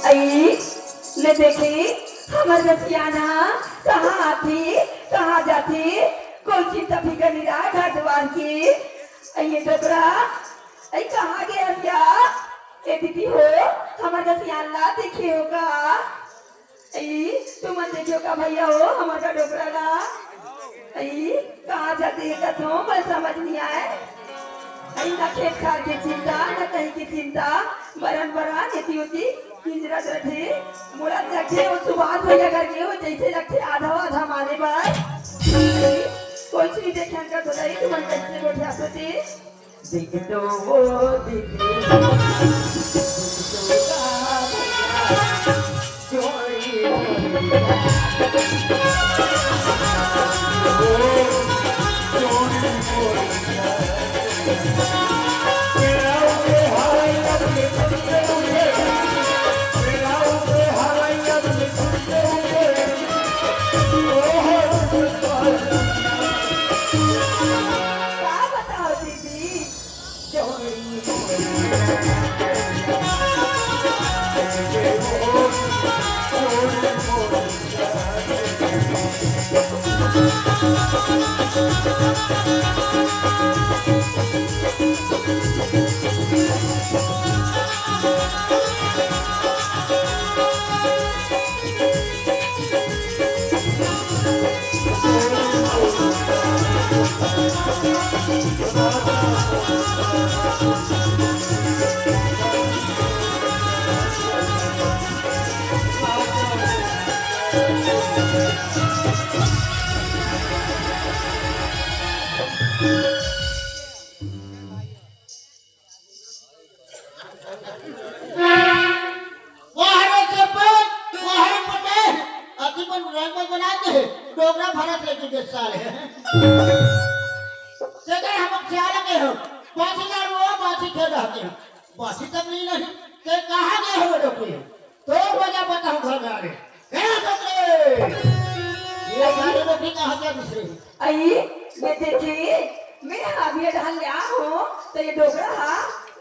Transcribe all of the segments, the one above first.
आई ले देखी हमर रसियाना कहाँ आती कहाँ जाती कोई चिंता फिकर नहीं रहा घर द्वार की ये डोकरा आई कहाँ गया क्या ए दीदी हो हमर रसियाना देखी होगा आई तुम देखियो का भैया हो हमर का डोकरा ला आई कहाँ जाती है कथों मैं समझ नहीं आए आई ना खेत खार की चिंता ना कहीं की चिंता बरन बरन येती होती पिंजरा रखे मुरत रखे और सुबह भैया करके वो जैसे रखे आधा आधा मारे पर कुछ नहीं देखे का तो नहीं तुम कैसे बैठा सोचे देख तो वो देखे डोगरा भारत लेके के साले तेरे हम ख्याल लगे हो बासी ना रो बासी खेल रहते हैं बासी तक नहीं ते कहां गए हो डोकरे तो वजह बताओ घर जा रहे क्या डोकरे ये सारे डोकरे कहां गया दूसरे आई मैं देखी मैं अभी ढल लिया हूं तो ये डोकरा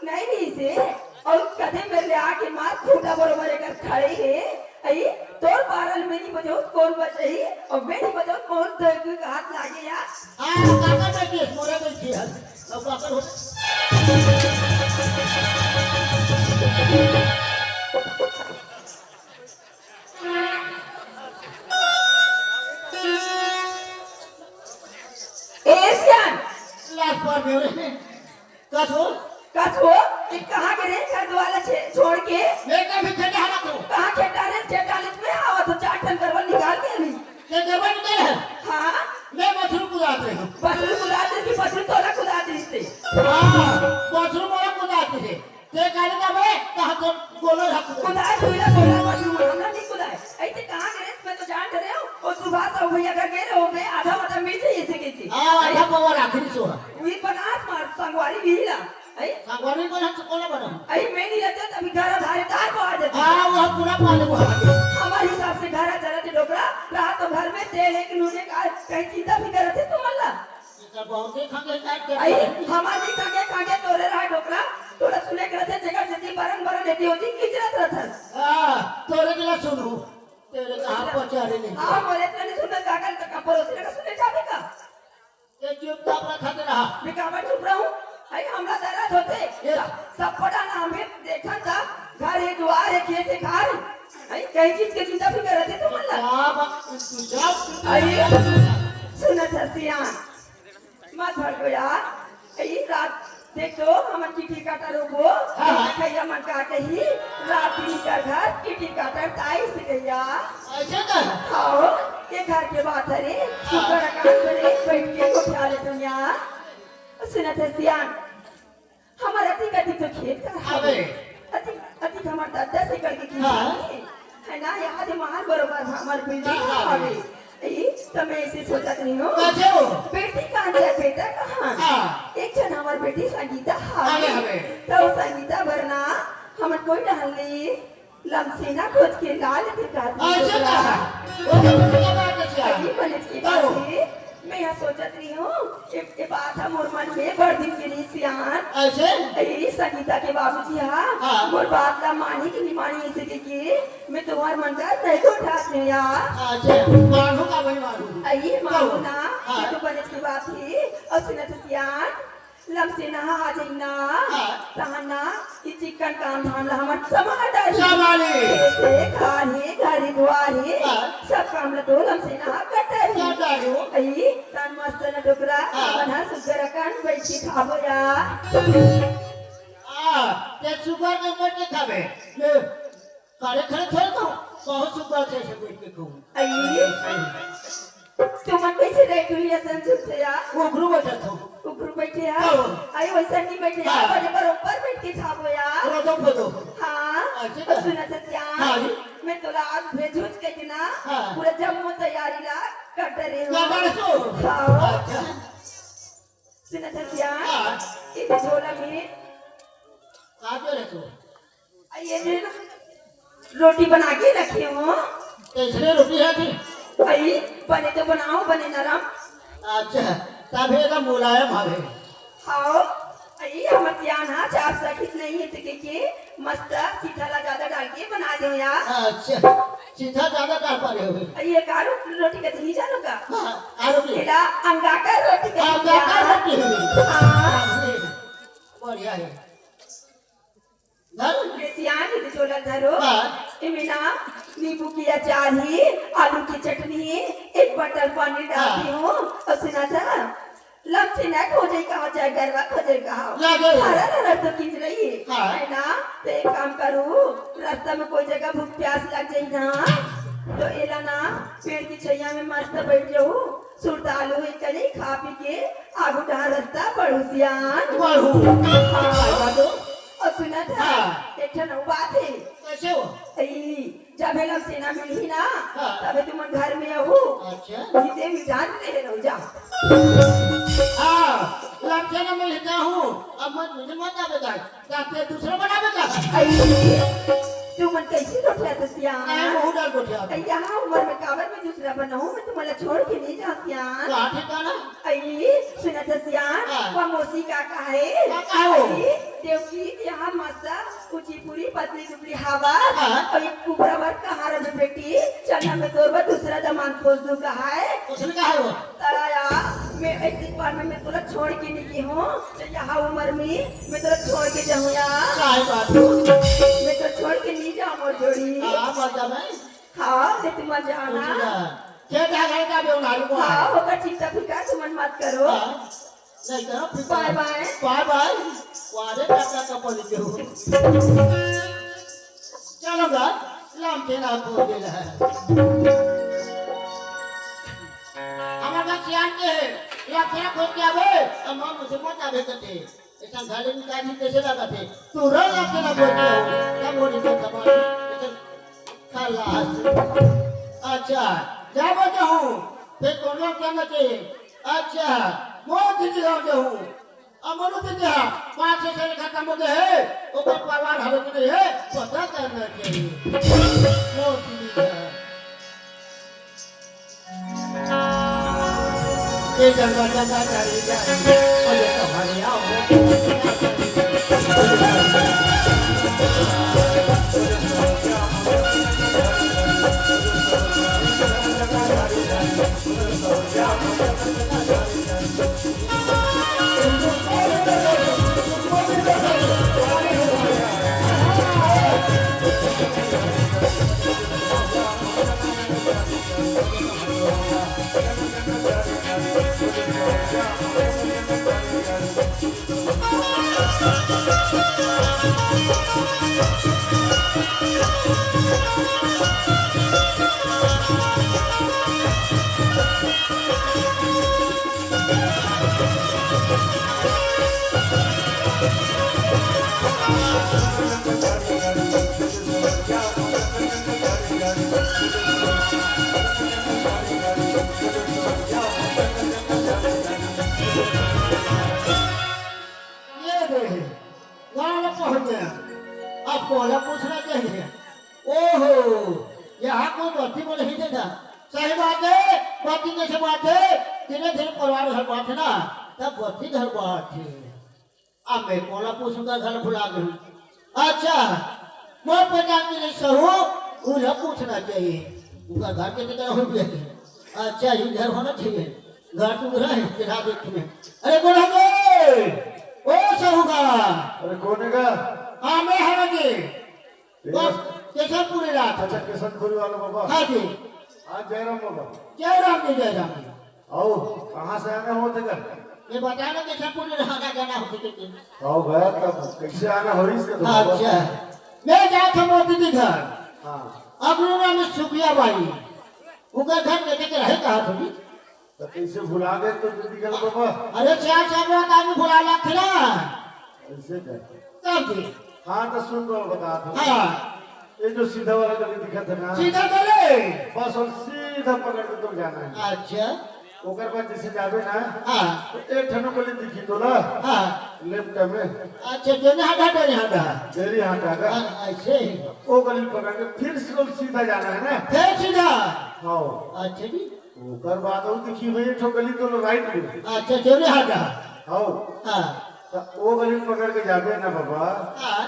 नहीं नहीं से और कदे में ले आके मार खूंटा बरोबर कर खड़े है आई तोर पारल में नहीं बजो कौन बचई और मैं नहीं बजो कौन तो हाथ लागे यार काका बेटी मोरे बेटी है अब काका हो एशियन लाख पर मेरे कसो ये कहां के रे घर द्वारा छोड़ के मैं कभी खेटा हला को कहां खेटा रे में आवा तो चाटन करवा निकाल के अभी ये गरबा निकल है हां मैं मछली कुदाते हूं बसरू कुदाते की बसरू तोरा कुदाते इससे हां मछली मोरा कुदाते थे ते काले का बे कहां तो गोलो रख कुदाए तुइला बोला बसरू हमरा नहीं कुदाए ऐसे कहां के रे मैं तो जान रहे हो और सुबह से भैया का गेले हो मैं आधा आधा मीठे ऐसे कहती आधा पवर आखिरी सो वी बनास मार संगवारी भीला आई सागवानी को हम कोला बना आई मैं नहीं रहता तभी घर धारे तार को आ जाता हां वो पूरा पाले को हमारे हिसाब से घर चला के डोकरा रात तो घर में तेल एक नूने का कहीं चिंता भी करते तुम अल्लाह ये बहुत ही खाके काट के आई हमारी खाके तोरे रहा डोकरा थोड़ा सुने करते जगह जति बरन बरन लेती होती किचरत रहता हां तोरे के लिए सुनो तेरे कहां पहुंचा रे नहीं हां बोले तो नहीं सुनता काका का पड़ोसी का सुने जावे का ये चुपचाप रखते रहा बिकावा चुप रहूं आई हमरा दर्द होते सब पड़ा ना हमें देखा था घर है द्वार है खेत है खार आई कई चीज की चिंता भी करते तुम अल्लाह हां बस तू जा आई सुना था सियान मत भड़को यार आई रात देख तो हमर चिट्ठी काटा रोबो खैया मन काटे ही रात्रि का घर चिट्ठी काटा ताई से गया ऐसे कर आओ ये घर के बात है रे शुक्र का करे बैठ के को ख्याल है दुनिया सुना था सियान हमारा अति तो खेत का अबे अति हमार दादा से करके की है ना याद मार बरोबर हमार बिल्डिंग आवे ई तो मैं ऐसे सोचा नहीं हो कैसे हो बेटी कहां है बेटा कहां एक जन हमार बेटी संगीता हवे तो संगीता वरना हमर कोई डालली लमसेना खोज के लाल के काट ऐसे कहा वो क्या बात है आई बने की बात है मैं यहाँ सोचत रही हूँ ये बात है मोर मन में बड़ दिन के लिए सियान ऐसे अरे संगीता के बाबूजी हाँ। मोर बात ला मानी कि नहीं मानी इसे के मैं तुम्हार मन का नहीं तो उठात नहीं यार अच्छा मानू का भाई मानू अरे मानो ना हाँ। ये तो बने की बात थी और सुना तो सियान लम से नहा आ जाइना हाँ। तहना ये चिकन काम धाम ला हमर समार डाली समाली। खाने घरे दुआरे हाँ। सब काम ला तो लम से नहा कटरी क्या डालू आई तन मस्त न डोकरा हाँ। बना सुगर कान बैठी खाबो या ते सुगर के मत के खाबे ले कारे खरे थोड़ को बहुत सुगर से बैठ के खाऊं आई तुमन कैसे रह तू ये संजुत से या घुघरू बैठत हो ऊपर बैठे या हाँ। आई वैसा नहीं बैठे या हाँ। बड़े बरोबर बैठ के खाबो या रोदो फोदो हाँ अच्छी बात। सुना सत्या हाँ जी। मैं तो आज भेजूच के ना हाँ। पूरा जम्मू तैयारी ला कर रही क्या हूँ डाल सो हाँ। अच्छा सुना सत्या हाँ। ये झोला में काजो रे तू ये जो ना रोटी बना के रखी हूँ कैसे रोटी है थी आई बने तो बनाओ बने नरम अच्छा तब एकदम मुलायम हवे खाओ आई हम सियान हाँ चाप सकित नहीं है के मस्त सीधा ला ज्यादा डाल के बना दो यार अच्छा सीधा ज्यादा डाल पा रहे हो ये कारो रोटी का नहीं जानो का हाँ आरो की तेरा अंगा का रोटी का अंगा का रोटी हुई। हाँ बढ़िया है धर ये सियान ये छोला धरो हाँ। इमिना नींबू की अचार ही आलू की चटनी एक बटर पानी डालती हूँ और सुना था लम से ना हो जाए कहाँ चाहे गरबा हो जाए कहाँ लगे। हरा हरा तो खींच रही है हाँ। है ना तो एक काम करूँ रास्ता में कोई जगह भूख प्यास लग जाए ना तो एला ना पेड़ की छैया में मस्त बैठ जाऊँ सुरतालू है चले खा पी के आगू डहा रास्ता बढ़ू सियान बढ़ू हाँ। तो और सुना था हाँ। एक ठन बात है कैसे हो जब हेलम सेना मिली ना हाँ। तबे तुम घर में आओ अच्छा जीते विधान रहे रहो जा हाँ लड़के ना मैं लेता हूँ अब मुझे मत आवेगा जाते दूसरा बनावेगा आई तुम मन कैसे रोटिया तो मैं सियान मुँह डाल को ठिया यहाँ उम्र में काबर में दूसरा बनाऊं मैं तुम्हारा छोड़ के नहीं जा सियान कहाँ ठिकाना आई सुना था सियान हाँ। वो मौसी का है काका है वो? आई, देवकी यहाँ मस्त ऊंची पूरी पतली दुबली हवा हाँ। और एक कुबरा भर कहार में बेटी चना में तोरबा दूसरा जमान खोज दू कहा है उसने कहा है वो तराया मैं एक बार में मैं तुला छोड़ के निकली हूँ तो यहाँ उम्र में मैं तुला छोड़ के जाऊँ यार क्या है बात हो मैं तो छोड़ के नहीं जाऊँ मोर जोड़ी हाँ बात है हाँ ले तुम जाना क्या ढागा का भी उनारी को हाँ होगा चिंता फिकर तुम मत करो नहीं करो फिर बाय बाय बाय बाय वारे काका का पड़ी के हो चलो गा लाम के ना को दे रहा है हमारा का सियान के है लाम के ना खोल के आवे हम मुझे मत आवे करते ऐसा घाले में काजी कैसे लगा थे तू रल लाम के ना खोल के हो तब बोली तो खबर खाला अच्छा जा बजा हूँ फिर कौन करना चाहिए अच्छा बहुत दिन गाँव जो हूँ अमरू दिन यहाँ 5-6 साल खत्म हो गए है ऊपर परिवार हवे कि नहीं है पता करना चाहिए बहुत दिन ये जगह जगह चली जाए और ये तो हरिया आपको वाला पूछना चाहिए ओहो यहाँ कोई भर्ती में नहीं देता सही बात है बात कैसे बात है धीरे धीरे परिवार घर बात ना तब बत्ती घर बात थी अब मैं कोला पूछूंगा घर भुला गई अच्छा मोर पता नहीं सहू उन्हें पूछना चाहिए उनका घर के कितना हो गया अच्छा ये घर होना चाहिए घर तो रहा है तेरा देख में अरे कौन है ओ सहूगा अरे कौन है का हाँ मैं हरा जी बस कैसे पूरी रात अच्छा किशनपुरी वाला बाबा हाँ जी आज जयराम बाबा जयराम जी जयराम जी आओ कहाँ से आना होते का ये बताना कैसे पूरी रात जाना होती थी आओ गया तब कैसे आना हो इसके तो बाबा। अच्छा मैं जाता था मोती जी घर हाँ अग्रुणा में सुखिया बाई उनका घर लेके के रहे कहा थी तो कैसे भुला गए तो जल्दी कर बाबा अरे 4 रात आदमी भुला ला थे ना ऐसे कर तब जी हाँ तो सुन दो बता दो हाँ ये जो सीधा वाला गली दिखा था ना सीधा चले बस और सीधा पकड़ के तुम जाना है अच्छा ओकर बाद जैसे जावे ना हाँ तो एक ठनो गली दिखी तो ना हाँ लेफ्ट में अच्छा जो यहाँ था यहाँ देरी हाथ आगा ऐसे ही वो गली पकड़ के फिर से सीधा जाना है ना फिर सीधा हाँ अच्छा जी ओकर बाद वो दिखी हुई एक ठो गली तो राइट में अच्छा जो यहाँ था हाँ हाँ तो वो गली पकड़ के जावे ना बाबा हाँ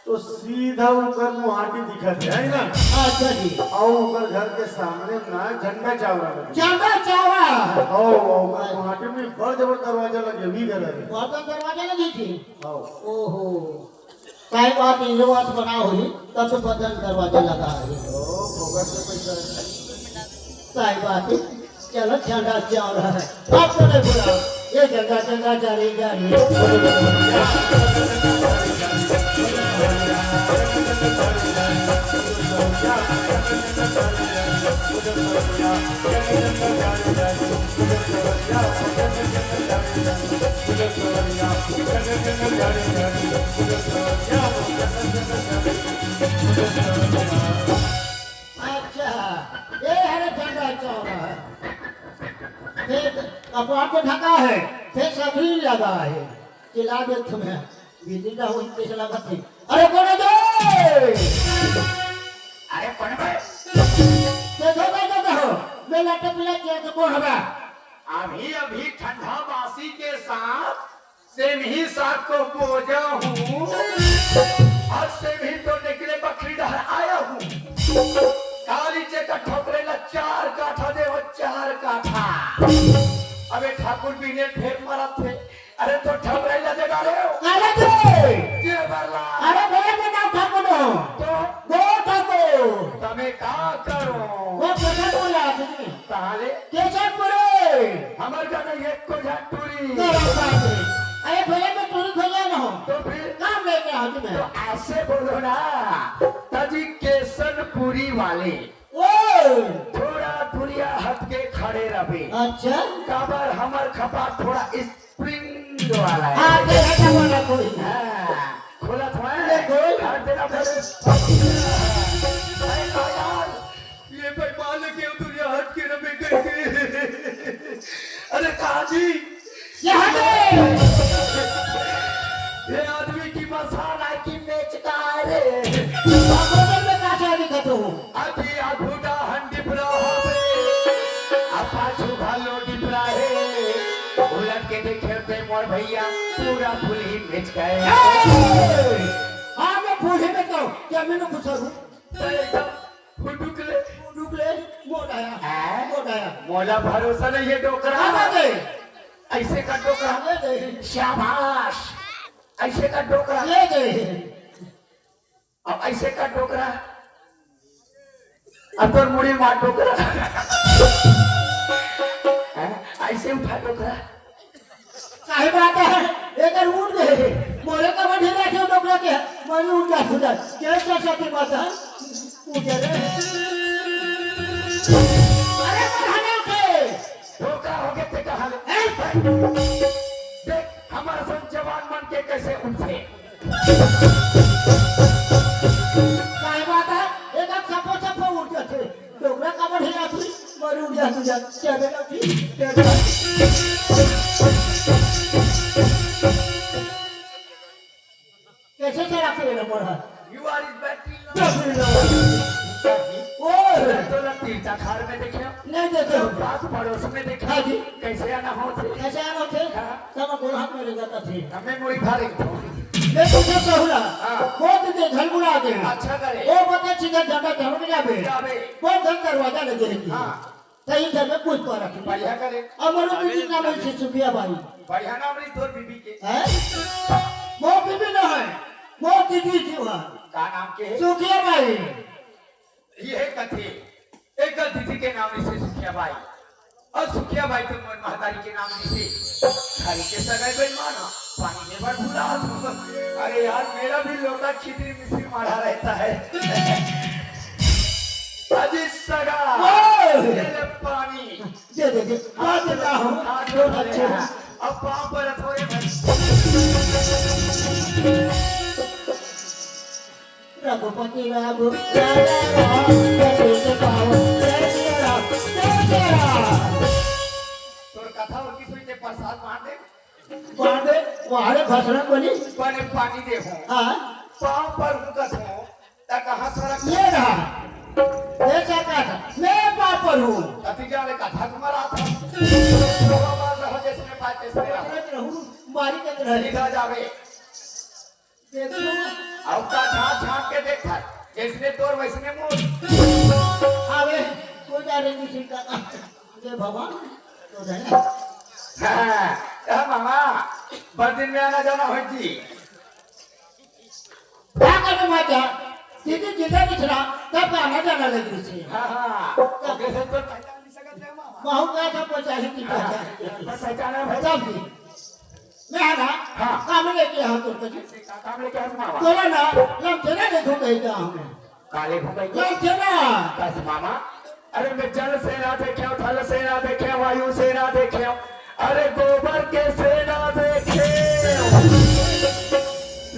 तो सीधा ऊपर मुहाटी दिखत है ना अच्छा जी और ऊपर घर के सामने ना झंडा चावड़ा लगे चावा चावा और मुहाटी में बड़ जबर दरवाजा लगे भी घर है बहुत दरवाजा लगी थी हाँ ओहो काय बात ये बात बना हुई तब तो बदन दरवाजा लगा है ओ फोकट से पैसा काय बात है चलो झंडा चाव रहा है अब तो नहीं बोला ये जगह जगह जारी जारी अच्छा ये हरे झंडा चाव रहा है फिर कपड़ा को ढका है फिर सकरी लगा है चिल्ला दे तुम्हें बीती ना हुई कैसे लगा थी अरे कौन है अरे कौन है देखो मैं लटे पिला किया तो कौन होगा अभी अभी ठंडा बासी के साथ सेम ही साथ को बोझा हूँ और सेम ही तो निकले बकरी डहर आया हूँ काली चेका ठोकरे ला 4 काठा दे वो 4 काठा अबे ठाकुर भी ने फेर मारा थे अरे तो ठोकरे ला जगा रहे हो अरे दे ये बरला अरे भैया मैं नाम ठाकुर हूँ तो दो ठाकुर तमे का करो वो कैसे बोला आपने ताले कैसे बोले हमार गाना एक को झटूरी अरे भैया मैं टूरी खोलिया ना हूँ तो फिर काम लेके आओ तो तुम्हें ऐसे बोलो ना तजी केसनपुरी वाले ओ थोड़ा दुनिया हट के खड़े रहे अच्छा काबर हमर खपा थोड़ा स्प्रिंग वाला है आगे हटा बोला कोई हाँ, खोला था ये खोल। हर देना पड़े अरे ना यार ये भाई मान के दुनिया हट के रहे करके अरे काजी यहाँ पे ये आदमी की मसाला की बेच का रे होटल में कहाँ से दिखत हूँ अभी आघुडा हंडी प्रा हवे अपाछू भालो डिपरा है उलट के देखे मोर भैया पूरा फुली बेच गए हाँ मैं फूले में तो क्या मैंने कुछ हूँ फुटुकले डुबले मोड़ आया मोला भरोसा नहीं है डोकरा आगे दे ऐसे का डोकरा आगे दे शाबाश ऐसे का डोकरा ये दे अब ऐसे का डोकरा अब तो मुड़ी मार डोकरा ऐसे उठा डोकरा काहे बात है एक उठ गए मोरे का बढ़ी रखे डोकरा के मन उठ जा सुधा कैसे सती बात है उठ रे अरे बढ़ाने के धोखा हो गया ते कहा देख हमारा सब जवान मन के कैसे उठे काहे बात है एक सपो सपो उठ जाते डोकरा का बढ़ी रखी मन उठ जा सुधा चले लगी कैसे से रखे ना मोरा यू आर इज बैटरी ओ तो लगता तीर्थाखार में देखे नहीं देखे हो पास पड़ोस में देखे हाँ जी। कैसे आना हो थे कैसे आना थे सब गोड़ हाथ में ले जाता थे हमें मुड़ी भारी थो मैं पूछा कहूला हाँ। वो दे घर बुला दे अच्छा करे वो बता सीधा झंडा झमक जाबे जाबे वो घर दरवाजा लगे रही हाँ सही घर में पूछ पा रखी बढ़िया करे अमर बीबी नाम है सुखिया बाई बढ़िया नाम रही तोर बीबी के है वो बीबी न है वो दीदी थी वहाँ का नाम के है सुखिया बाई ये है कथे एक दीदी के नाम से सुखिया बाई और सुखिया बाई तो मोर महतारी के नाम से खाली के सगाई बन माना पानी में भर भुला अरे यार मेरा भी लोटा खिचड़ी मिश्री मारा रहता है अजी सगा ये ले पानी दे हाथ देता हूँ हाथ दो धो अच्छे ले अब पाँव पर थोड़े रघुपति राघु तोर कथा होगी सुई के प्रसाद मार दे वहां घोषणा बोली पानी पानी दे हो हाँ पाँव पर हुकत हो ता कहाँ सड़क ये रहा ऐसा कहा था मैं बाप पर हूँ कतिजा ने कथा तुम्हारा था बाबा रहो जैसे बात जैसे रहो बारी के रही सीधा जावे अब का झाँक झाँक के देखा जैसने तोर वैसने मोर आवे कोई जा रही किसी का जय भगवान तो जाने हाँ मामा बर्दिन में आना जाना हो जी क्या करने माता दीदी जिंदा बिछड़ा तब आना जाना लगी थी हाँ हाँ तो कैसे तो पहचान नहीं सकते मामा बहु गया था पचास की पहचान बस पहचाना भाई तब भी मैं है ना हाँ। काम लेके यहाँ तो कभी काम लेके आया मामा तोला ना लमचना देखो कहीं का हमें काले घूमे लमचना बस मामा अरे मैं जल सेना देखे थल सेना देखे वायु सेना देखे अरे गोबर के सेना देखे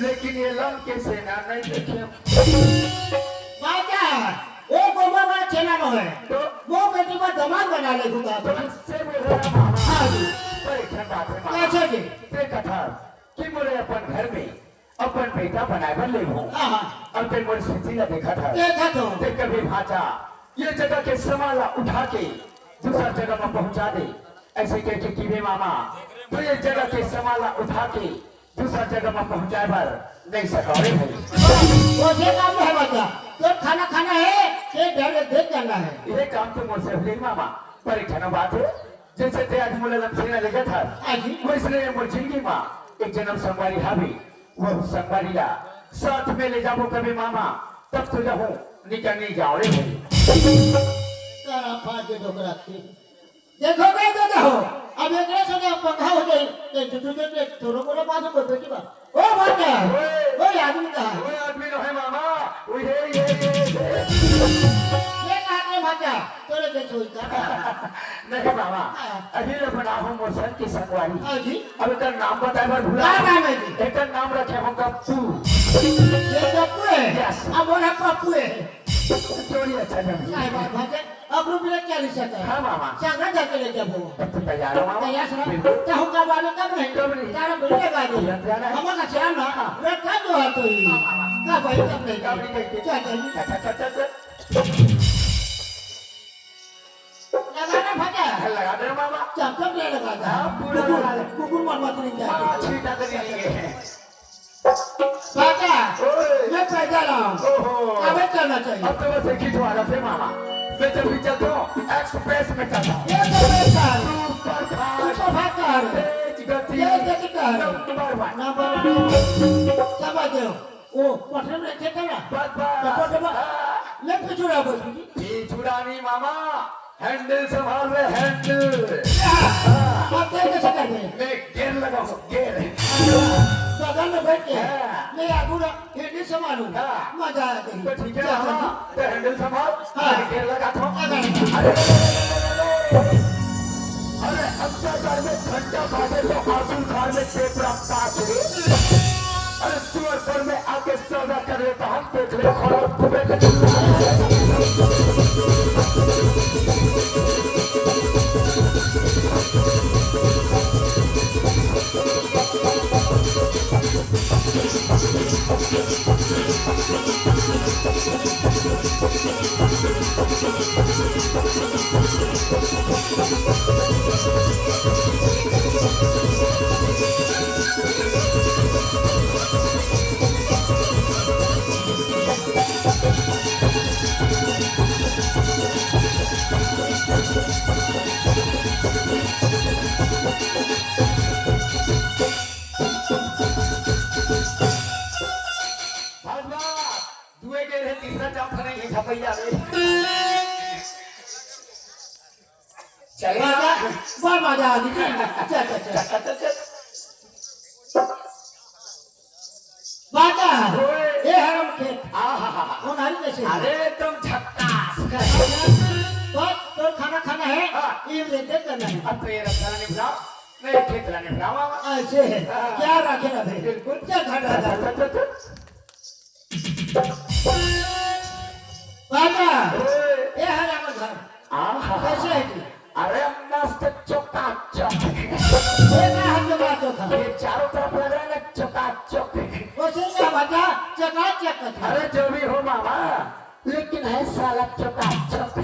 लेकिन ये लंग के सेना नहीं देखे बाजा वो गोबर वाला चेना न है तो वो बेटी का दमाद बना ले दूंगा तो इससे बोल रहा मामा हाँ जी परीक्षा बात है मामा कैसे जी देखा था कि बोले अपन घर में अपन बेटा बनाए बन ले हूँ हाँ हाँ और फिर मोर सुशीला देखा था देखा तो देख कभी भाचा ये जगह के समाला उठा के दूसरा जगह में पहुंचा दे ऐसे कह के कीवे मामा तो ये जगह के समाला उठा के दूसरा जगह में पहुंचाए पर नहीं सकावे भाई वो से काम है बाजा तो खाना खाना है कि डर देख जाना है ये काम तो मुझसे हुई मामा परीक्षा न बात है जैसे ते आज मुझे लमसेना लगा था आजी वैसे मुझे जिंदगी माँ एक जन्म संगवारी हावी वो संगवारी ला साथ में ले जाओ कभी मामा तब तो जाऊँ निकल नहीं जाओ रे भाई करा फाटे डोकरा के देखो गए तो देखो अब एक रस हो गया पंखा हो गई तो तुझे थोड़ा मोड़ा बात को बेटी बा ओ बाजा ओ आदमी का वो आदमी जो है मामा वो ये ये काटने भाजा तोरे के सोई का नहीं मामा अभी रे बना हूँ मोसन की संगवारी आजी अब इसका नाम बताए बार भूला क्या नाम है जी? एक नाम रखे हो कप्पू ये पप्पू है Yes. अब वो पप्पू है चोरी अच्छा नाम है काय बात भाजा अब रुपये 40 है हाँ मामा सांगना जाके ले जब वो तब तो तैयार हो मामा तैयार सुना बिल्कुल तो हम का वाले कब नहीं कब नहीं? तारा बोले गाड़ी जाना है। हमारा चला ना रखा जो है तो ही का भाई कब नहीं कब नहीं देखते क्या चाहिए अच्छा अच्छा अच्छा लगाना भाजा लगा दे मामा चमचम ले लगा था हाँ, पूरा लगा दे। कुकुर मर मत नहीं हाँ, जाते छीटा तो नहीं है भाजा ओए। मैं पैदा रहा हूँ ओहो अब चलना चाहिए अब तो बस एक ही द्वारा से मामा मैं जब भी चलता हूँ एक्सप्रेस में चलता हूँ ये तो पैसा सुपर फास्ट ऊपर भाग कर तेज गति ये गति कर नंबर वन नंबर समझ दो ओ पटन में थे करा बस पटन में बस ले पिछुड़ा बोल ये छुड़ानी मामा हैंडल संभाल रहे हैंडल आप कैसे कर रहे मैं गेर लगा हूँ गेर बगल में बैठ के हाँ। मैं आगू ना हेडी संभालू हाँ। मजा आया तेरी तो ठीक है मामा तो हैंडल संभाल हाँ। मैं गेर लगाता हूँ अगर अरे अत्याचार में घंटा बाजे तो आंसू खार में टेपरा पास है अरे सुअर पर में आके सौदा कर लेता हम देख ले खौफ तुम्हें Thank you. दुए के रहे तीसरा चौथा नहीं है छपैया रे चलेगा बहुत मजा आ गई चल चल चल चल चल बाजा ये हरम खेत आहा कौन हरी कैसे अरे तुम झक्कास बस तो खाना खाना है हाँ। ये लेते करना है अब तो ये रखना नहीं बुलाओ मैं खेत लाने बुलावा ऐसे है क्या रखे ना भाई बिल्कुल क्या घटा चल चल चल बाजा ये हरम घर आहा कैसे है जी अरे मस्त चकाचक ये ना हम लोग बात था ये चारों तरफ लग रहा है ना चकाचक उसे ना बाजा चकाचक था अरे जो भी हो मामा लेकिन है साला चकाचक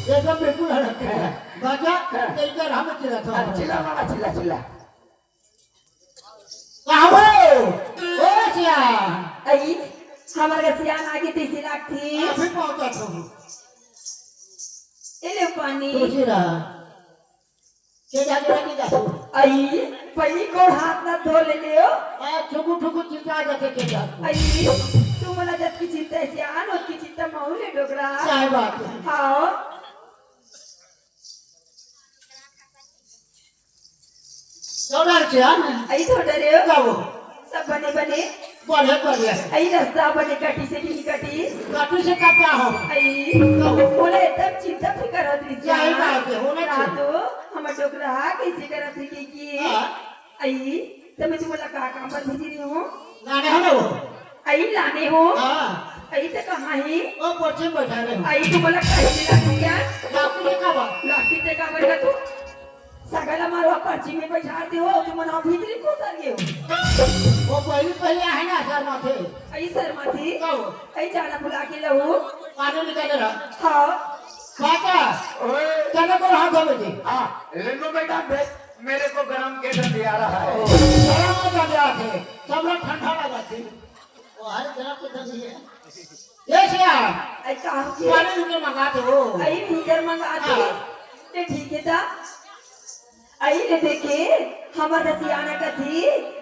ये तो बिल्कुल हरक है बाजा तेरे हम चिल्ला था चिल्ला मामा चिल्ला चिल्ला कहां हो ओ सिया आई हमारे सियान आगे 30 लाख थी अभी पहुंचा तुम इले पानी तुझीरा के जाके रखी जा आई पहली को हाथ ना धो ले लियो आ ठुकु ठुकु चिंता जाके के जा आई तू मला जब की चिंता है सियान और की चिंता माहौले डोगरा क्या बात है हाँ चौड़ार से आ आई तो डरे हो जाओ सब बने बने बढ़िया बढ़िया आई रास्ता बने कटी से की कटी काटू से काटा हो आई बोले तब चिंता फिकर होती क्या ही बात है होना चाहिए तो हम डोगरा कैसे करत है कि हाँ। आई तो मैं तुम्हारा कहा काम पर भेज रही हूँ लाने हो ना वो आई लाने हो हां आई तो कहाँ है वो पछे बैठा रहे हो आई तुम्हाला काही लागू क्या लाकू ने का लाठी ते का बरका तू सगळा मारवा पर्ची में बैठा दे हो तुम ना भीतरी को कर गए हो वो पहले है ना सर माथे आई सर माथी कहो आई जाना बुला के लहू पानी निकाल रहा हाँ काका ओए चलो को हाथ धो दे हाँ लेनो बेटा मेरे को गरम के दर दिया रहा है गरम में कर रहा थे सब लोग ठंडा लगा थे वो हर तरह के दर्द है ये सिया आई कहा कि पानी निकल मंगाते हो आई भीतर मंगा दे ते ठीक है ता आई ले देखे हमारा सियाना का थी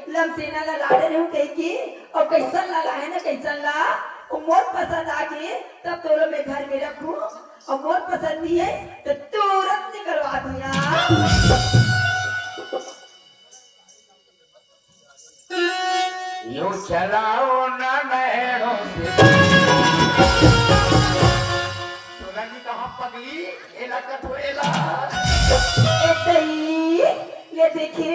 लमसेना ला लाडे रहूं कह के और कैसन ला है ना कैसन ला वो मोर पसंद आ गए तब तो मैं घर में रखूं और मोर पसंद नहीं है तो तुरंत निकलवा दिया यूं चलाओ ना नहरों से तो लगी कहाँ पगली इलाका थोड़ेला ले देखे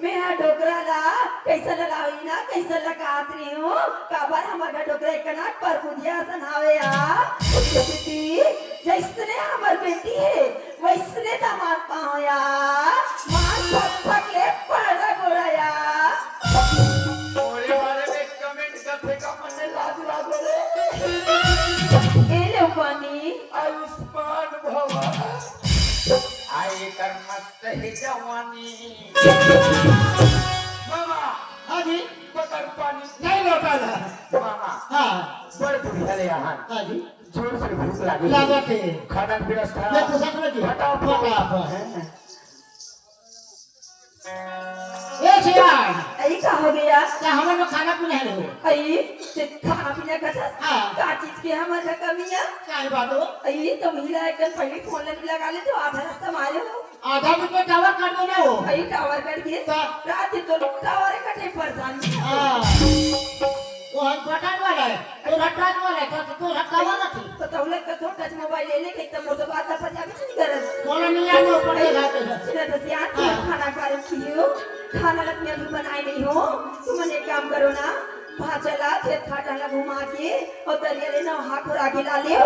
मेरा डोकरा ला कैसा लगाई ना कैसा लगात रही हूँ काबर हमारा डोकरा इतना पर बुधिया सनावे जैसने हमार बेटी है वैसने दामाद पाओ या मान पक ले पड़ा गोड़ा या ओरे बारे में कमेंट करते का मन लाज लाग रे ए ले पानी आयुष्मान भवा आई कर मस्त है जवानी मामा हाँ जी पकड़ पानी नहीं लौटा था मामा हाँ बड़ बुढ़िया ले यहाँ हाँ जी जोर से भूख लगी लगा थे खाना व्यवस्था मैं पूछा था जी हटाओ फटाफट ये सिया आई का हो गया क्या हम लोग खाना पीना है हो आई से खाना पीना का था हाँ। का चीज के हमारा कमियां क्या है बात हो आई तो महिला एक पहले फोन लगा ले तो आधा रास्ता मारे हो आधा मिनट टावर काट दो ना हो आई टावर करके रात तो टावर कटे परेशान हाँ वो हम पटान वाला है तो रटान वाला है तो रखा वाला थी तो तौले का तो टच मोबाइल ले लेके एकदम मोटो बात पर जाके चली करस बोला नहीं आने ऊपर ले जाते हैं सुना तो सियान खाना खा रही हो खाना रख में अभी बनाए नहीं हो तुम एक काम करो ना वहाँ चला खेत खाटा घुमा के और दरिया ले ना हाथ उड़ा के ला ले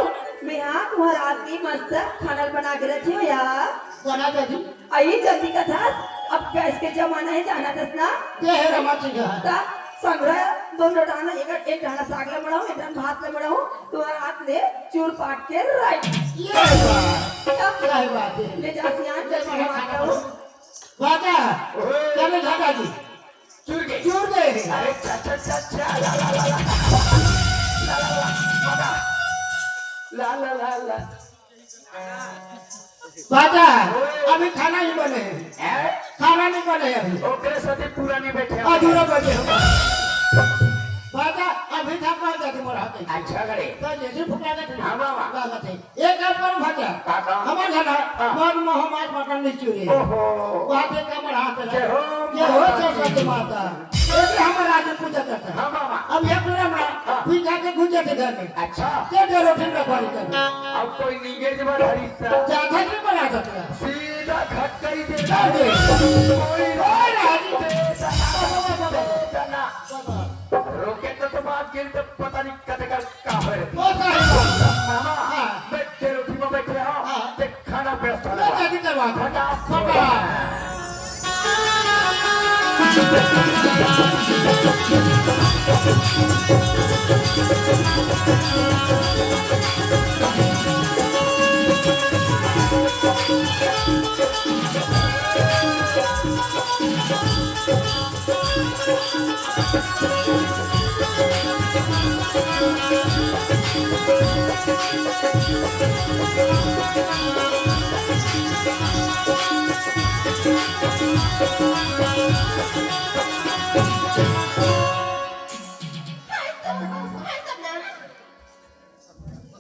मैं हाँ तुम्हारा आदमी मस्त खाना बना के रखी हो यार बना दे जी आई जल्दी का था अब गैस के जमाना है जाना दस ना ये है रमाची का ता संग्रह दोनों डाना एक डाना साग ले बढ़ाऊं एक डाना भात ले बढ़ाऊं तुम्हारा हाथ ले चूर पाट के राइट ये बात क्या है बात है ले जा सियान जल्दी खाना खाओ बाजा क्या मैं घाटा जी चुर गए चूर गए अरे चा ला ला ला ला ला ला ला ला बाजा अभी खाना ही बने हैं खाना नहीं बने अभी ओकरे साथे पूरा नहीं बैठे हम। अधूरा बजे होगा बाजा अभी तक बात जाती मोर हाथे अच्छा करे तो जैसे फुटा गए हाँ, वाह, वाह। बात है एक और पर भाजा काका। हमार घर हाँ। मन मोहम्मद मटन नहीं चूरे ओहो बात है कमर हाथ जय हो ये हो सरस्वती माता एक हमार आज पूजा करता है हाँ मामा अब ये पूरा ना हाँ। पीछा के गुजर के घर में अच्छा के दे रोटी में पानी कर अब कोई निगेज में हरीता जाता नहीं बना सकता सीधा खटकई दे कर दे कोई और हाजी ना रोके तो बात गिर तो पता नहीं कद का है वो साहिब मामा हाँ। बैठे रोटी में बैठे हो हाँ। ते खाना व्यस्त लो जाती करवा फटाफट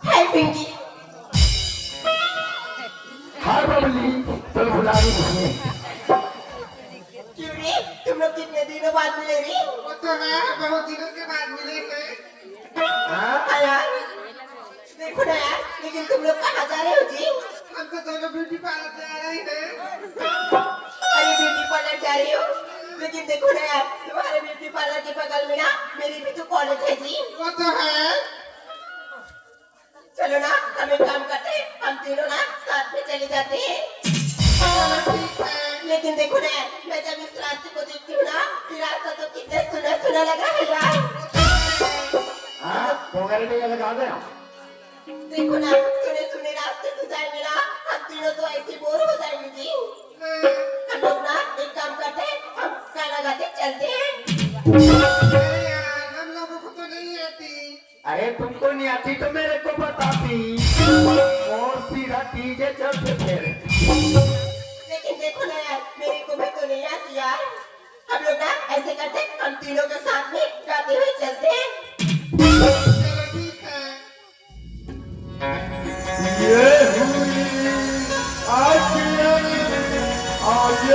हाय पिंकी हाय बबली तो बुला रही है क्यों रे तुम लोग कितने दिनों बाद मिले रे वो तो है बहुत दिनों के बाद मिले थे हाँ यार देखो ना यार लेकिन तुम लोग कहाँ जा रहे हो जी हम तो दोनों ब्यूटी पार्लर जा रहे हैं अरे ब्यूटी पार्लर जा रही हो लेकिन देखो ना यार तुम्हारे ब्यूटी पार्लर के बगल में ना मेरी भी तो कॉलेज है जी वो तो है चलो ना हम एक काम करते हैं हम तीनों ना साथ में चले जाते हैं चलो ठीक है लेकिन देखो ना यार मैं जब इस रास्ते को देखती हूँ ना ये रास्ता तो कितना सुना सुना लगा है यार हां पोगरे के लगा दे देखो ना सुने सुने रास्ते से जाएंगे ना हम तीनों तो ऐसे बोर हो जाएंगे जी हम लोग ना एक काम करते हैं हम गाना गाते चलते हैं अरे यार हम लोगों को तो नहीं आती अरे तुमको नहीं आती तो मेरे को बताती और सीधा डीजे चलते फिर लेकिन देखो ना यार मेरे को भी तो नहीं आती यार हम लोग ना ऐसे करते हैं, हम तीनों के साथ में गाते हुए चलते हैं चलो ठीक है ये हुई आज आगे आगे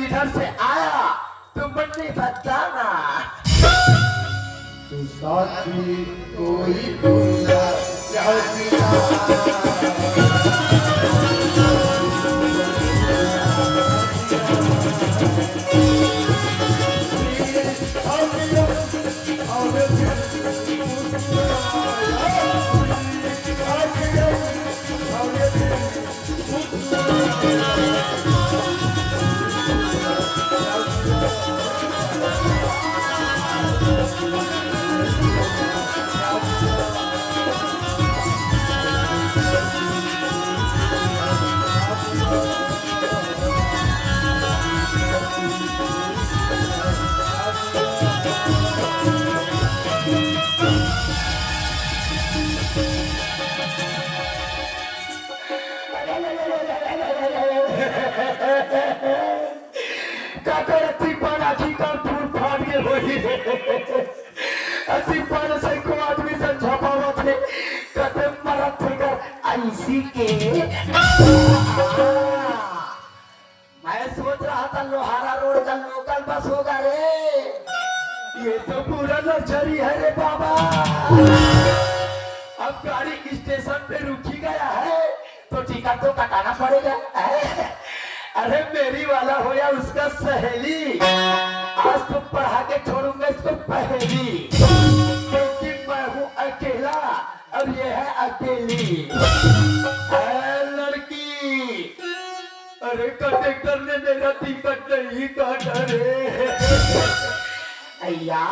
इधर से आया तुम बन्नी बताना तो साथी कोई दूसरा चाहता इसी के मैं सोच रहा था लोहारा रोड का लोकल बस होगा रे, ये तो पूरा लग्जरी है रे बाबा। अब गाड़ी स्टेशन पे रुकी गया है तो टिकट तो कटाना पड़ेगा। अरे मेरी वाला हो या उसका सहेली, आज तो पढ़ा के छोड़ूंगा इसको पहेली, क्योंकि मैं हूँ अकेला और ये है अकेली। लड़की, अरे कंडक्टर ने मेरा टिकट नहीं काटा रे। अय्या,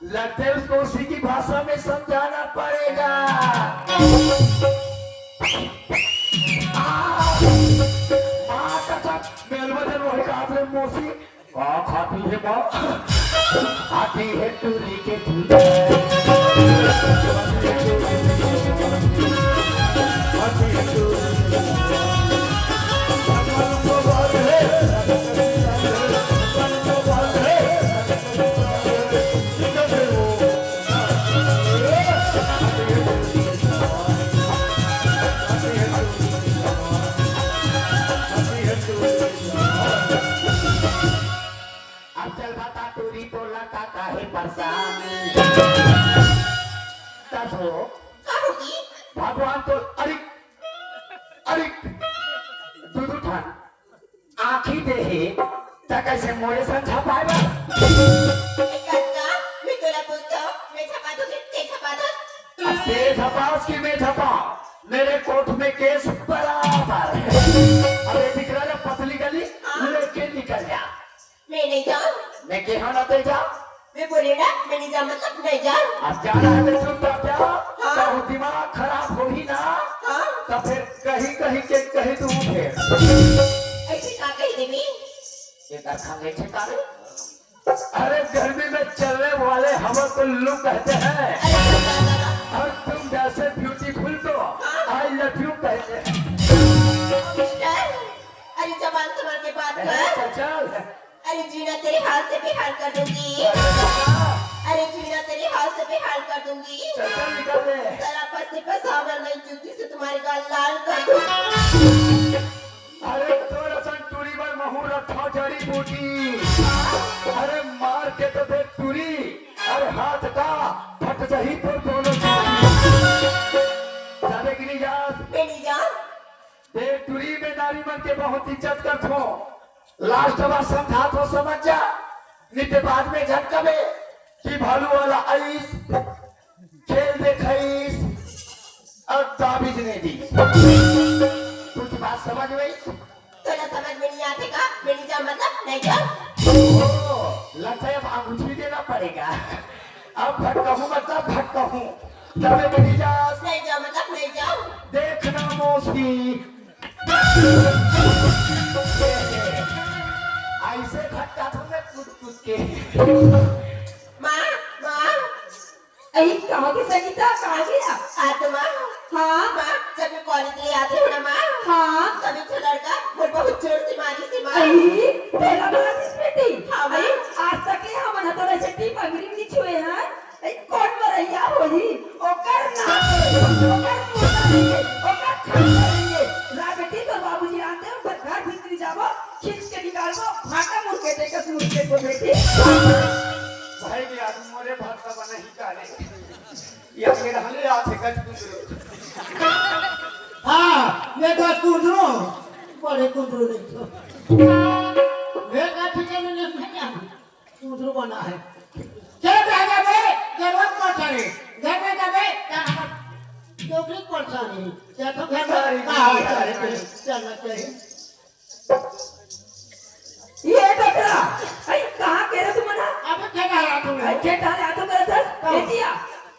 लगता है उसको उसी की भाषा में समझाना पड़ेगा। खाती है माँ, खाती है टूरी के भगवान तो अरिक अरिक दूध उठान आँखी दे है तो कैसे मोरे से छपाएगा। मैं तोला पूछता हूँ, मैं छपा दूँगी, ते छपा दो। ते छपा उसकी मैं छपा, मेरे कोट में केस बराबर। अरे दिख रहा है पतली गली, लेके निकल जा। मैं नहीं जाऊँ। मैं कहाँ ना ते जा। मैं बोली ना, मैं नहीं जा मतलब नहीं जा। अब जाना है तो चुपचाप जा, तो दिमाग खराब हो ही ना, तो फिर कहीं कहीं के कहीं तू उठे। ऐसे कहाँ कही देवी? ये कर खाने ठिकाने। अरे गर्मी में चलने वाले हवा को लू कहते हैं, और तुम जैसे ब्यूटीफुल को आई लव यू कहते हैं। अरे जबान संभाल के बात कर। चल अरे जीना तेरे हाथ से बेहाल कर दूंगी। अरे जीना तेरे हाथ से बेहाल कर दूंगी। चल निकल ले। सरापा से पसावर नहीं जूती से तुम्हारे गाल लाल कर दूंगी। अरे तो रसन टूरी पर महू रखा जड़ी बूटी। अरे मार के तो देख टूरी, अरे हाथ का फट जाही तो दोनों जाने की नहीं जात। मेरी जान देख टूरी में नारी मन के बहुत इज्जत करत हो, लास्ट बार समझा तो समझ जा, नित्य बाद में झटकबे कि भालू वाला आइस खेल देखइस और ताबीज ने दी। कुछ बात समझ गई? तो ना समझ में नहीं आते का? मेरी जान मतलब नहीं जा। लगता है अब अंगूठी देना पड़ेगा। अब भटकहूँ मतलब भटकहूँ, तबे मेरी जान नहीं जा मतलब नहीं जा। देखना मौसी ऐसे खटका तो मैं कूद के। माँ माँ अरे कहाँ की संगीता, कहाँ गया? आतो माँ। हाँ माँ जब मैं कॉलेज ले आती हूँ ना माँ, हाँ तभी तो लड़का मुझे बहुत जोर से मारी से माँ। अरे तेरा बात इस बेटी। हाँ, अरे आज तक ये हम ना तो ऐसे टीप अंग्रेजी नहीं छुए हैं। अरे कौन मरैया होई? ओकर ना ओकर मुंह ओकर खाएंगे। ला बेटी तो बाबूजी आते हैं, पर घर भीतर जाओ, खींच के निकालो, फाटा मुड़ के टेकस मुड़ के को बेटी। भाई भी आज मोरे भर का बना साले या के रहले आथे गज कुंदरू हाँ मैं गज कुंदरू बड़े कुंदरू नहीं तो मैं का ठीक है मैंने क्या कुंदरू बना है चल राजा बे जरूरत पड़े घर में जाबे नौकरी परेशानी क्या तो घर में चलना चाहिए ये टकरा आई कहां के रे तुम ना अब क्या रहा तुम आई के डाले आ तो करे था ये दिया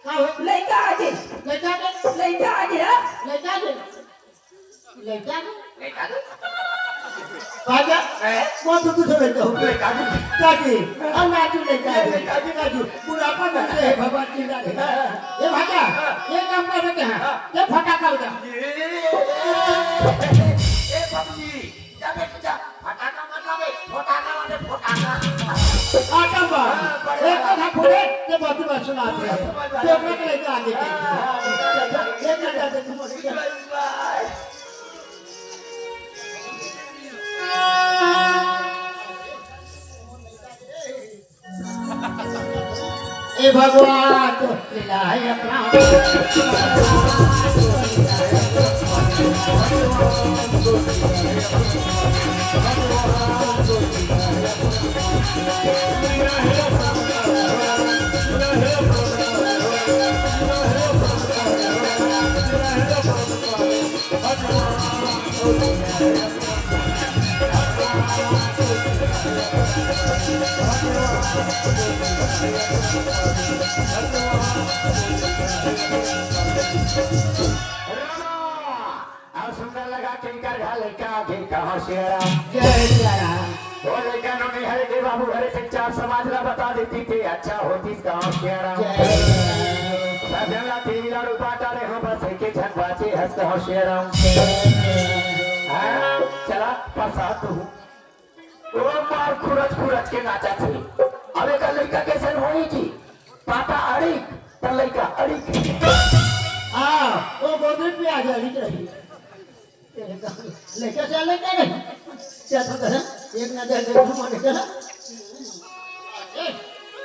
का हो लइका आगे लेटा दे लइका आगे हां लेटा दे लेटा दे लेका दे राजा कौन तो तुझे लेटा हो लेका दे काजी अब नाचू लेटा दे काजी बुढ़ापा बैठे है भगवान की जाने ये भाजा ये काम कर रहे हैं ये फटाका उड़ा ए बाबूजी जा बेटा जा फटाका मत लावे फटाका वाले फटाका आटा बार एक कथा पूरे ये बात बात सुनाते हैं तो अपने के लेके आगे ये कर जाते तुम ए भगवान तो खिलाए अपना अब सुंदर लगा किनकर घर लड़का आगे कहाँ से आया जय सिया वो लड़का नहीं हरे के बाबू हरे से चार समाज ला बता देती थी अच्छा होती कहाँ से आया सब जंगला थी लाड़ू पाटा रे हम बस के छक बाचे हंस कहाँ से आया चला प्रसाद तू वो मार खुरच खुरच के नाचा थी अबे का लड़का कैसे होनी थी पापा अड़िक तो लड़का अड़िक हाँ वो गोदी पे आ जाएगी रही लेके चले क्या नहीं क्या तो करा एक नजर देख लो माने चला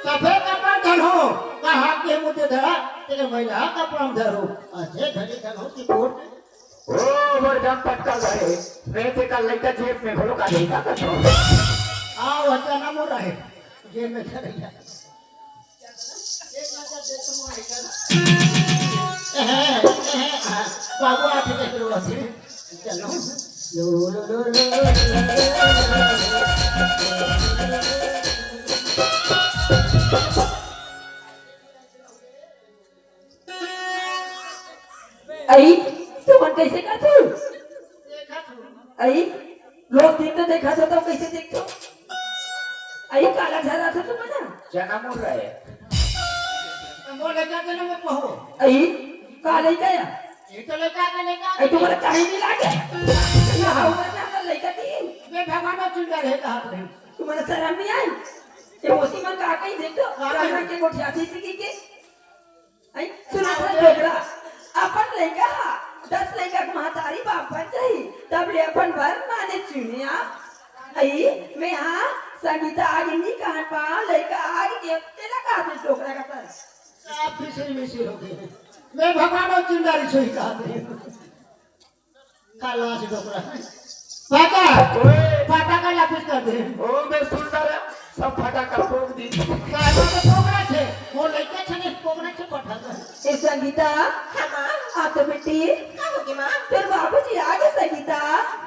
सफेद कपड़ा धरो कहा के मुझे धरा तेरे महिला कपड़ा धरो अच्छे घड़ी धरो की कोट ओ बरगम पटका गए रेते का लड़का जेब में घोलो का लड़का का छोड़ आओ अच्छा ना मोड़ रहे जेब में चले जा एक नजर देख लो माने चला बाबू आठ के करो ऐसे चलो लो लो लो आई तुम कैसे करते हो देखा तू आई लोग दिन तो देखा था तो कैसे देखते आई काला झरा था तुम ना चना मुड़ रहे बोले क्या देना मैं पहो आई काले गया ये तो लेका के लेका आई तुम्हारा कहीं नहीं लागे यहाँ ऊपर में हमारा लड़का थी मैं भगवान में चिंता है कहा पे तुम्हारा शर्म नहीं आई ये मोसी मन का कहीं देख तो रहना के गोठिया थी सीखी के आई सुना था डोगरा अपन लड़का 10 लड़का के महतारी बाप बन जाई तब ले अपन वर माने चुनिया आई मैं हाँ संगीता आगे नहीं कहां पा लड़का आगे के तेरा कहा थे डोगरा का तर आप फिसरी मिसरी हो गए मैं भगवान में चिंता रही सोई कहा पे काला से डोकरा पाटा का लापिस कर दे ओ मैं सुंदर सब फटाका फोड़ दी काला तो डोकरा छे वो लड़का छे ने डोकरा छे पठा दे ए संगीता हाँ माँ आ तो बेटी क्या होगी माँ तेरे बाबूजी आ गए संगीता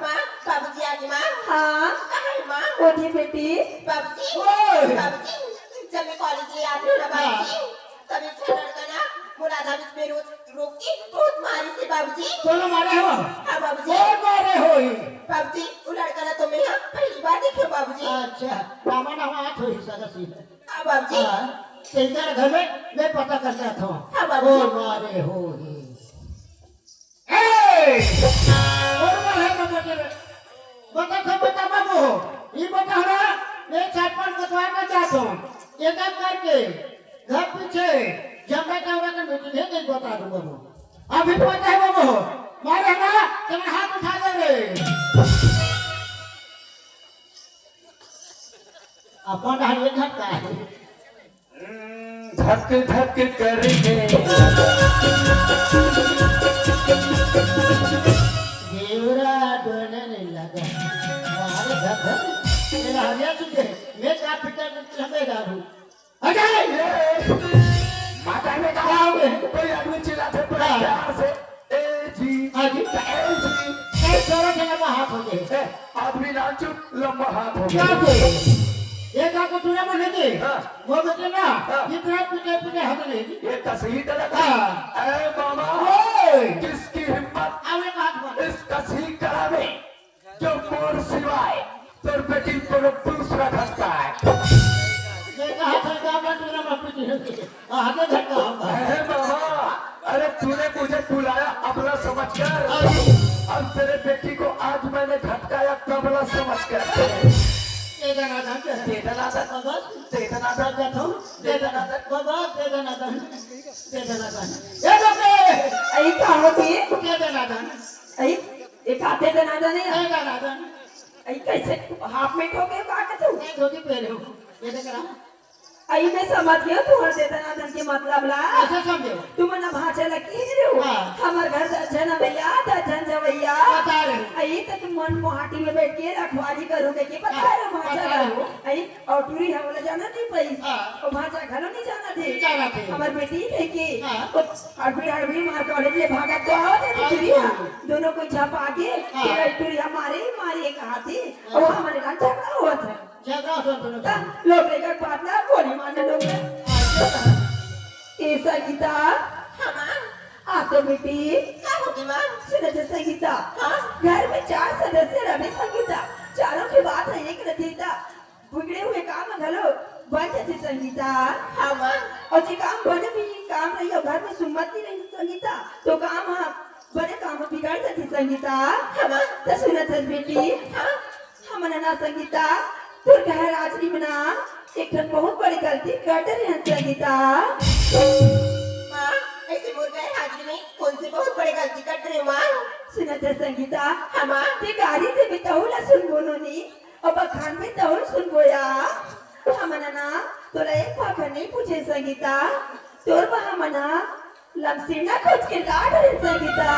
माँ बाबूजी आ गए माँ हाँ कहाँ है माँ उठी बेटी बाबूजी ओए! बाबूजी जब मैं कॉलेज में आती हूँ ना बाबूजी तब एक छोटा लड़का ना मुरादा बीच में रोक के बहुत मारी से बाबूजी तोलो मारे हो हाँ बाबूजी वो मारे हो बाबूजी वो लड़का ना तो मैं यहाँ पहली बार देखे हूँ बाबूजी अच्छा नामा नामा आठ हो सदा सी हाँ बाबूजी तेरे घर में मैं पता करना था हाँ बाबूजी वो मारे हो ए और मारे बता बाबू ये बता रहा मैं छापन कतवा में जाता हूँ एक करके घर पीछे जब मैं कहूँगा कि मीटिंग है नहीं बता दूँ बाबू अभी पता है बाबू मारे ना तुम हाथ उठा दे रे अपन हाथ ये घटका है धक धक करने देवरा डोलने लगा अरे धक मेरा हरिया तुझे मैं क्या फिकर में डालूं अजय माता ने क्या कहा हो गया? कोई आदमी चिल्लाते पड़े प्यार से ए जी हाँ जी। ए जी एक छोरा के लंबा हाथ हो गए ए, आदमी ना चुप लंबा हाथ हो क्या गया थे एक आपको तूने बोले थे हाँ। वो बेटे ना हाँ। इतना पीछे पीछे हद नहीं थी ये कसी लगा हाँ। ए मामा ओए किसकी हिम्मत आवले का हाथ मार इस कसी करावे जो मोर सिवाय तोर बेटी को दूसरा धक्का है देखा हाथ लगा मैं तूने मत पीछे आगे धक्का होगा ए मामा अरे तूने मुझे बुलाया अबला समझकर अब तेरे बेटी को आज मैंने धटकाया तबला समझकर ये गाना था दे आई का होती आई एक हाथे दनादन है आई कैसे हाफ में ठोके का कहते आई मैं समझ गया तुम्हारे दे दनादन के मतलब ला तुम ना भाषा लगी रे हो हाँ। हमार घर दर्जन भैया दर्जन जवैया आई तो तुम मन मोहाटी में बैठ के रखवाली करोगे कि पता है भाषा हाँ। हो आई और टूरी है बोला जाना नहीं पई हाँ। और भाषा घलो नहीं जाना जाना थे थे। हमार बेटी है कि हाँ। हड़बड़ी मार कॉलेज ले भागा तो आओ दे हाँ। टूरी दोनों को छाप आगे हाँ। तेरा टूरी हमारे मारे एक हाथी और हमारे का झगड़ा हुआ था लोग लेकर पातला गोली मारने लोग ये संगीता आते बेटी सुनो तो संगीता घर में 4 सदस्य रहे संगीता चारों की बात है एक रचयिता बिगड़े हुए काम घलो बन जाते संगीता और जो काम बने भी काम रही हो घर में सुमति रही संगीता तो काम बड़े काम बिगड़ जाते संगीता तो सुनो तो बेटी हमने ना संगीता तो कह राजनी में ना एक ठन बहुत बड़ी गलती कर रहे हैं संगीता सुना था संगीता ते गाड़ी से बिताऊला सुन बोलो नी और बखान में तहुल सुन बोया हमना ना तोरा एक पाखर नहीं पूछे संगीता तोर बहा मना लमसीना खोज के लाड रहे संगीता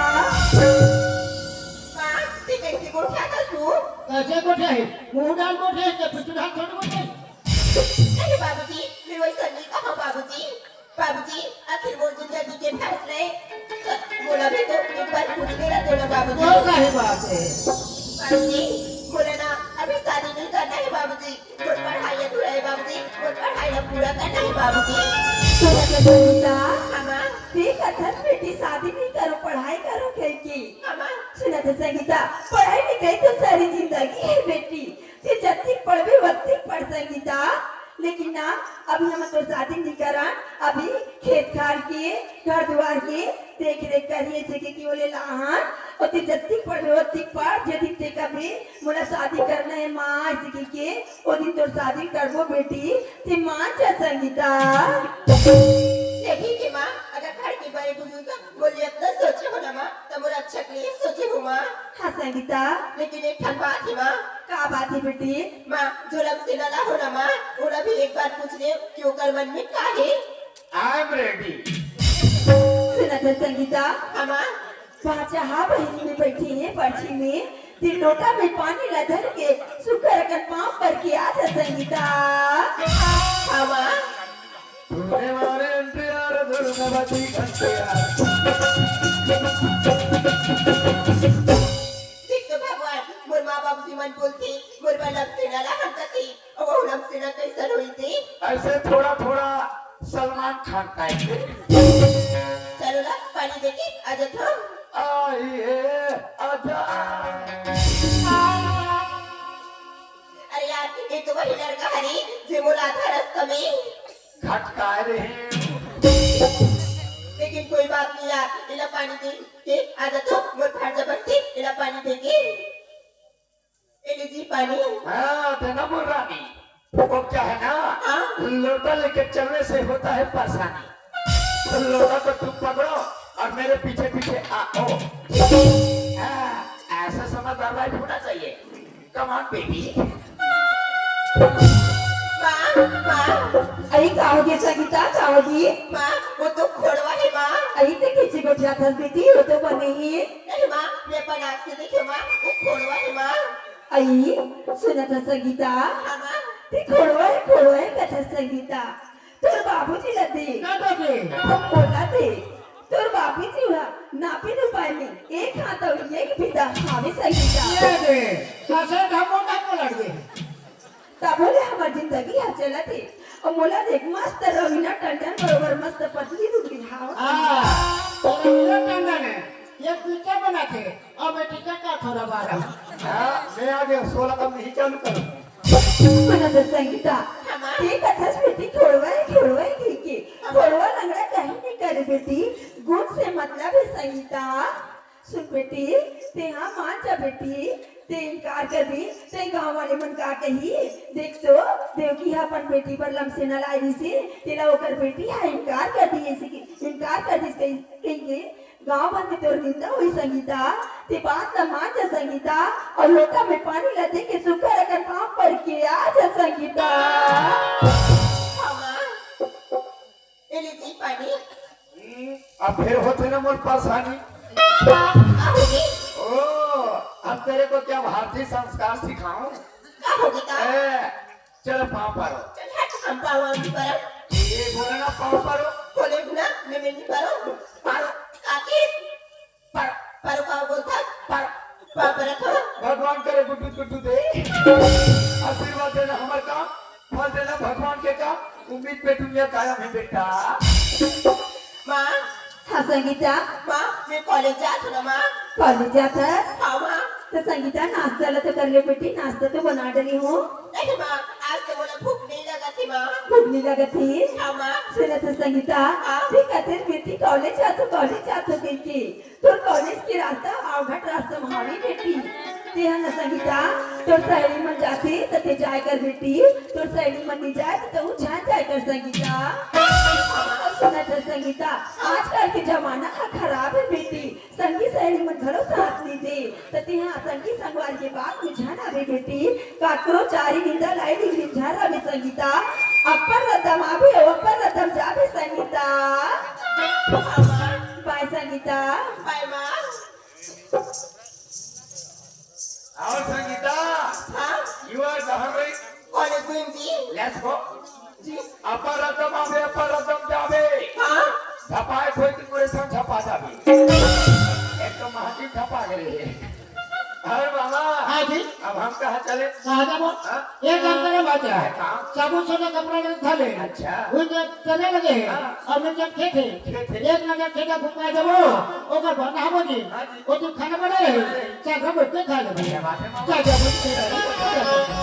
कैसे गोठे है मुंह डाल गोठे है कि पिछू डाल छोड़ गोठे बाबूजी आखिर वो जिंदगी के फैसले बोला भी तो एक बार पूछ मेरा देना बाबूजी वो का है बात है बाबूजी बोले ना अभी शादी नहीं करना है बाबूजी वो पढ़ाई अधूरा है बाबूजी वो पढ़ाई ना पूरा करना है बाबूजी सुना था संगीता अम्मा ठीक है बेटी शादी नहीं करो पढ़ाई करो खेल की अम्मा सुना था संगीता पढ़ाई लिखाई तो सारी जिंदगी है बेटी ते जत्ती पढ़वे वत्ती पढ़ संगीता लेकिन ना अभी हम तो शादी नहीं करा अभी खेत खाल के घर द्वार के देख रेख करिए थे कि बोले लाहन और ते जत्ती पढ़वे वत्ती पढ़ यदि ते कभी मोला शादी करना है माँ इसकी के ओ दिन तो शादी करबो बेटी ते माँ जा संगीता देखी कि माँ अगर घर के बड़े बुजुर्ग बोले अपना सोचे हो ना माँ तो मोरा अच्छा के लिए सोचे हो माँ हाँ संगीता लेकिन एक ठन बात है माँ का बात है बेटी माँ जुलम से लला हो ना माँ और अभी एक बार पूछ ले क्यों कर मन में का है आई एम रेडी सुना था संगीता माँ बाचा हाँ बहनी में बैठी है पर्ची में फिर लोटा में पानी लधर के सुकर कर पाँव पर के आ जा संगीता हाँ माँ तूने मारे प्यार दुर्गवती घंटिया देख तो भगवान मोर माँ बाप जी मन बोलती मोर बलम से लला हंसती और वो लम से ना कैसन हुई थी ऐसे थोड़ा थोड़ा सलमान खान टाइप के चलो ला पानी देके आजा तो आइए आजा अरे यार ये तो वही लड़का हरी जो मोर आधा रास्ता में खटका रहे हैं लेकिन कोई बात नहीं यार इला पानी दे के आजा तो मोर फाड़ जबरती इला पानी दे के इले जी पानी हाँ देना बोल रानी वो क्या है ना लोटा लेके चलने से होता है परेशानी लोटा को तुम पकड़ो और मेरे पीछे पीछे आओ ऐसा समझदार वाइफ होना चाहिए कम ऑन बेबी माँ माँ अरे कहोगे संगीता होगी माँ वो तो खोड़वा है माँ आई ते किसी को जाता बेटी वो तो बने ही नहीं माँ मैं अपन आँख से देखे माँ वो खोड़वा है माँ आई सुना था संगीता हाँ माँ ते खोड़वा है कथा संगीता तोर बाबूजी ला दे क्या दोगे हम बोला दे तोर बाबूजी हुआ नापी न पाए में एक हाथ और एक पिता हमें संगीता ये दे कैसे ढमो का को लड़ गए तब बोले हमारी जिंदगी यहाँ चला थी और मोला देख मस्त रवीना टंडन बरोबर मस्त पतली दुबली हाँ हाँ तेरा टंडन है ये पीछे बना थे और मैं टिकट का थोड़ा बारा हाँ, मैं आ गया 16 का नहीं चालू करूँ सुना तो संगीता ते कथा बेटी खोड़वा है की खोड़वा लंगड़ा कहीं नहीं करे बेटी गुण से मतलब है संगीता सुन बेटी ते हाँ मान जा बेटी ते इनकार कर दी ते गांव वाले मन का कही देख तो देवकी है अपन बेटी पर लमसे न लाई सी तेरा ओकर बेटी है इनकार कर दी ऐसी इनकार कर दी कहीं गांव भर में तोर निंदा हुई संगीता ते बात न मान जा संगीता और लोटा में पानी ला दे के सूखा रखकर पाँव पर के आ जा संगीता हाँ माँ ये लीजिए पानी अब फिर होते ना मोर परेशानी क्या होगी ओ अब तेरे को क्या भारतीय संस्कार सिखाऊं क्या होगी का चलो पाँव पारो चल हट हम पावा भी करो ये बोले ना पाँव पारो बोले ना मैं नहीं करो पारो आके पारो पर का बोलता पारो पाप रखो भगवान करे गुड्डू गुड्डू दे आशीर्वाद देना हमारे काम फल देना भगवान के काम उम्मीद पे दुनिया कायम है बेटा माँ हाँ संगीता माँ मैं कॉलेज जात हूँ ना माँ कॉलेज जाता है हाँ माँ तो संगीता नाश्ता ला तो कर ले बेटी नाश्ता तो बना डली हूँ नहीं माँ आज तो मुझे भूख नहीं लगा थी माँ भूख नहीं लगा थी हाँ माँ सुना तो संगीता ठीक है तेरी बेटी कॉलेज जातो बेटी तो कॉलेज की रास्ता आवघट रास्ता महावी बेटी ते है ना संगीता तोर सहेली मन जाती तो ते जाए कर बेटी तोर सहेली मन नहीं जाए तो तू जाए कर संगीता सुना तो संगीता आजकल के जमाना खराब है बेटी संगी सहेली मन घरों साथ नहीं दे तो ते हाँ संगी संगवार के बाद में जाना बे बेटी काकरो चारी निंदा लाई डिग्री झारा बे संगीता अपर रदम आवे ऊपर रदम जावे संगीता हाँ माँ बाय संगीता बाय माँ और संगीता हाँ यू आर कहाँ कॉलेज में जी लेट्स गो जी अपर रदम आवे अपर रदम जावे हाँ छपाए कोई की पूरे संग छपा जावे एक तो महाजी छपा गए अरे बाबा हाँ जी अब हम कहाँ चले कहाँ जाबो हाँ? ये काम करे बात है काम? साबुन से कपड़ा नहीं था ले अच्छा। वो जब चले लगे हाँ। और मैं जब खेते खेते। एक नजर खेता घुमा जाबो ओकर बना हो जी हाँ जी। वो तो खाना बने चाय का बैठ के खा ले क्या बात है मामा? चाय का बैठ के